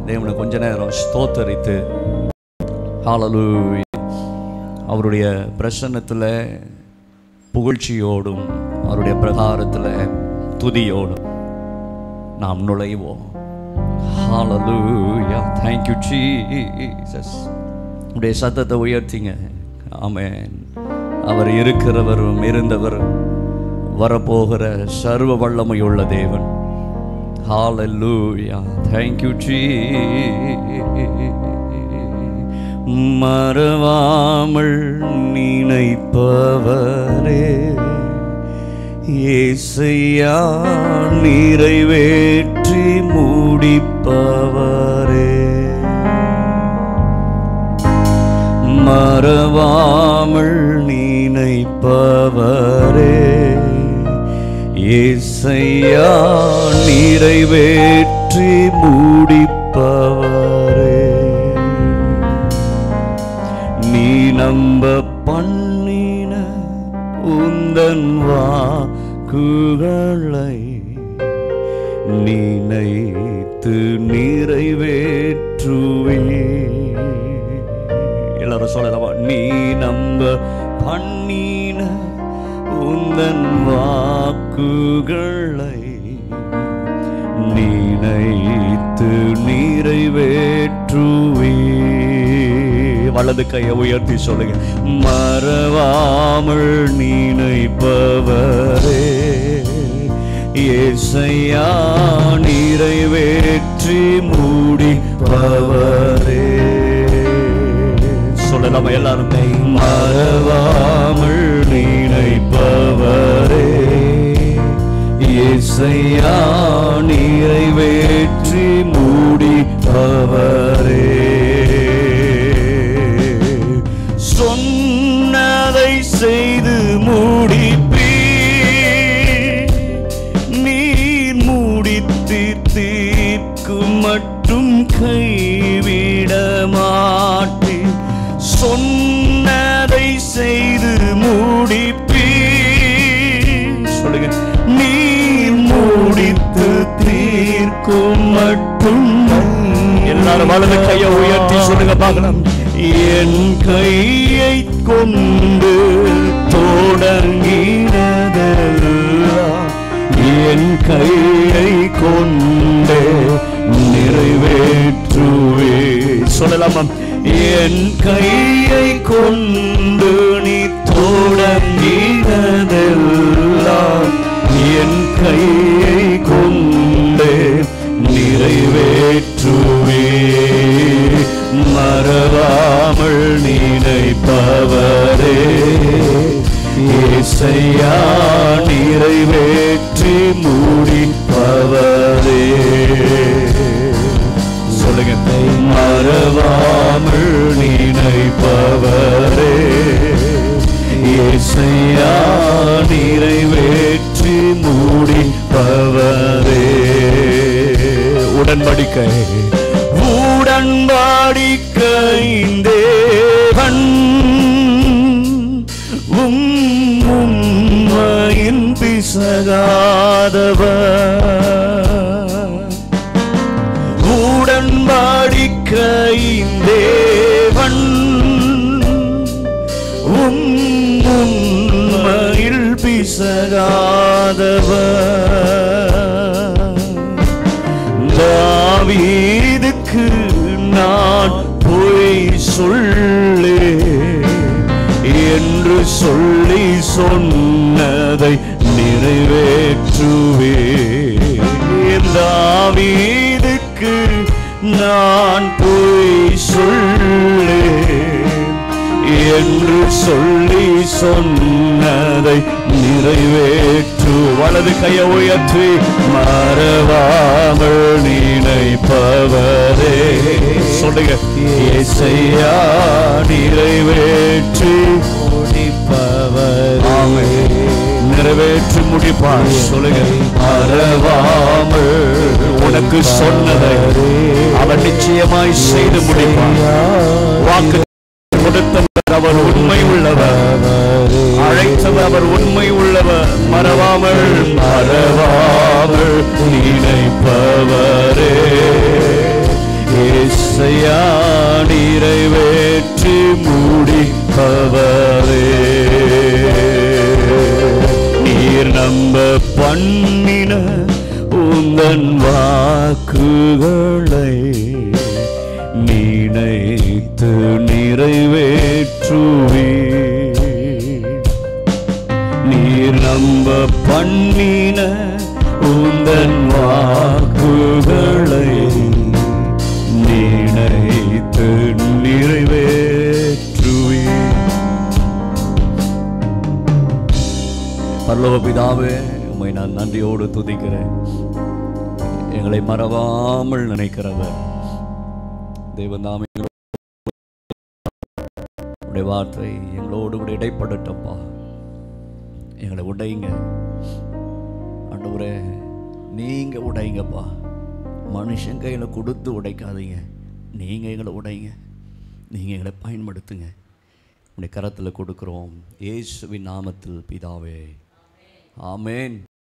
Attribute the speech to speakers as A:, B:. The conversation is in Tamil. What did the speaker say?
A: தேவனை கொஞ்ச நேரம் ஸ்தோத்தரித்து ஹல்லேலூயா அவருடைய பிரசன்னத்தில் புகழ்ச்சியோடும் அவருடைய பிரகாரத்தில் துதியோடும் நாம் நுழைவோம். ஹல்லேலூயா. Thank you Jesus. உடைய சத்தத்தை உயர்த்திங்க. ஆமென். அவர் இருக்கிறவரும் இருந்தவரும் வரப்போகிற சர்வ வல்லமையுள்ள தேவன். ஹல்லேலூயா. Thank you மறவாமல் நினைப்பவரே இயேசையா நிறைவேற்றி முடிப்பவரே மறவாமல் நினைப்பவரே இயேசையா நிறைவேற்றி முடிப்பவரே நீ நம்ப பண்ணின உந்தன் வாக்குகளை நினைத்து நிறைவேற்றுவே. எல்லாரும் சொல்லலாமா? நீ நம்ப பண்ணின உந்தன் வாக்குகளை நினைத்து நிறைவேற்றுவே. வலது கையை உயர்த்தி சொல்லுங்க. மறவாமல் நினைப்பவரே இயேசையா நிறைவேற்றி முடிப்பவரே. சொல்லலாமா எல்லாரும்? மறவாமல் நினைப்பவரே இயேசையா நிறைவேற்றி முடிப்பவரே. சொன்னதை செய்து முடிப்பீர், நீர் முடித்து தீர்க்கும் மட்டும் கைவிட மாட்டீர். சொன்னதை செய்து முடிப்பீர், சொல்லுங்க. நீர் முடித்து தீர்க்கும் மட்டும். எல்லாரும் வலது கையை உயர்த்தி சொல்லுங்க பார்க்கலாம். என் கையை கொண்டு தொடங்கினதெல்லாம் என் கையை கொண்டே நிறைவேற்றுவே. சொல்லலாமா? என் கையை கொண்டு நீ தொடங்கினதெல்லாம் என் கையை கொண்டே நிறைவேற்றுவே. மறவாமல் நினைப்பவரே இயேசையா நிறைவேற்றி முடிப்பவரே. சொல்லுங்க. மறவாமல் நினைப்பவரே இயேசையா நிறைவேற்றி முடிப்பவரே. உடன்படிக்கை உடன்படிக்கையின் தேவன் உம்மையின் பிசகாதவர். உடன்படிக்கையின் தேவன் உம்மையில் பிசகாதவர். தாவீதுக்கு நான் பொய் சொல்லே என்று சொல்லி சொன்னதை நிறைவேற்றுவே. தாவீதுக்கு நான் பொய் சொல்லே என்று சொல்லி சொன்னதை நிறைவேற்று. வலது கையை உயர்த்தி மறவாமல் நினைப்பவரே சொல்லுங்க. இயேசையா நிறைவேற்றி முடிப்பவர். நிறைவேற்றி முடிப்பார். சொல்லுங்க. மறவாமல் உனக்கு சொன்னதை அவர் நிச்சயமாய் செய்து முடிப்பார். வாக்கு கொடுத்தவர் அவர் உண்மை உள்ளவர், அழைத்தவர் அவர் உண்மை உள்ளவர். மறவாமல் மறவாமல் நினைப்பவரே ஏசையா நிறைவேற்றி முடிப்பவரே, நீர் நம்ப பண்ணின உந்தன் வாக்குகளை நினைத்து நிறைவேற்றுவீர். நீர் நம்ப பண்ணின உந்தன் வாக்குகளை நினைத்து நிறைவேற்றுவீர். பரலோக பிதாவே, உம்மை நான் நன்றியோடு துதிக்கிறேன். எங்களை மறவாமல் நினைக்கிறவர் தேவன். உடைய வார்த்தை எங்களோடு கூட இடைப்படட்டப்பா. எங்களை உடைங்க ஆண்டவரே, நீங்க உடைங்கப்பா. மனுஷன் கையில் கொடுத்து உடைக்காதீங்க, நீங்க எங்களை உடைங்க, நீங்க எங்களை பயன்படுத்துங்க. உடைய கரத்தில் கொடுக்கிறோம், இயேசுவின் நாமத்தில் பிதாவே, ஆமென்.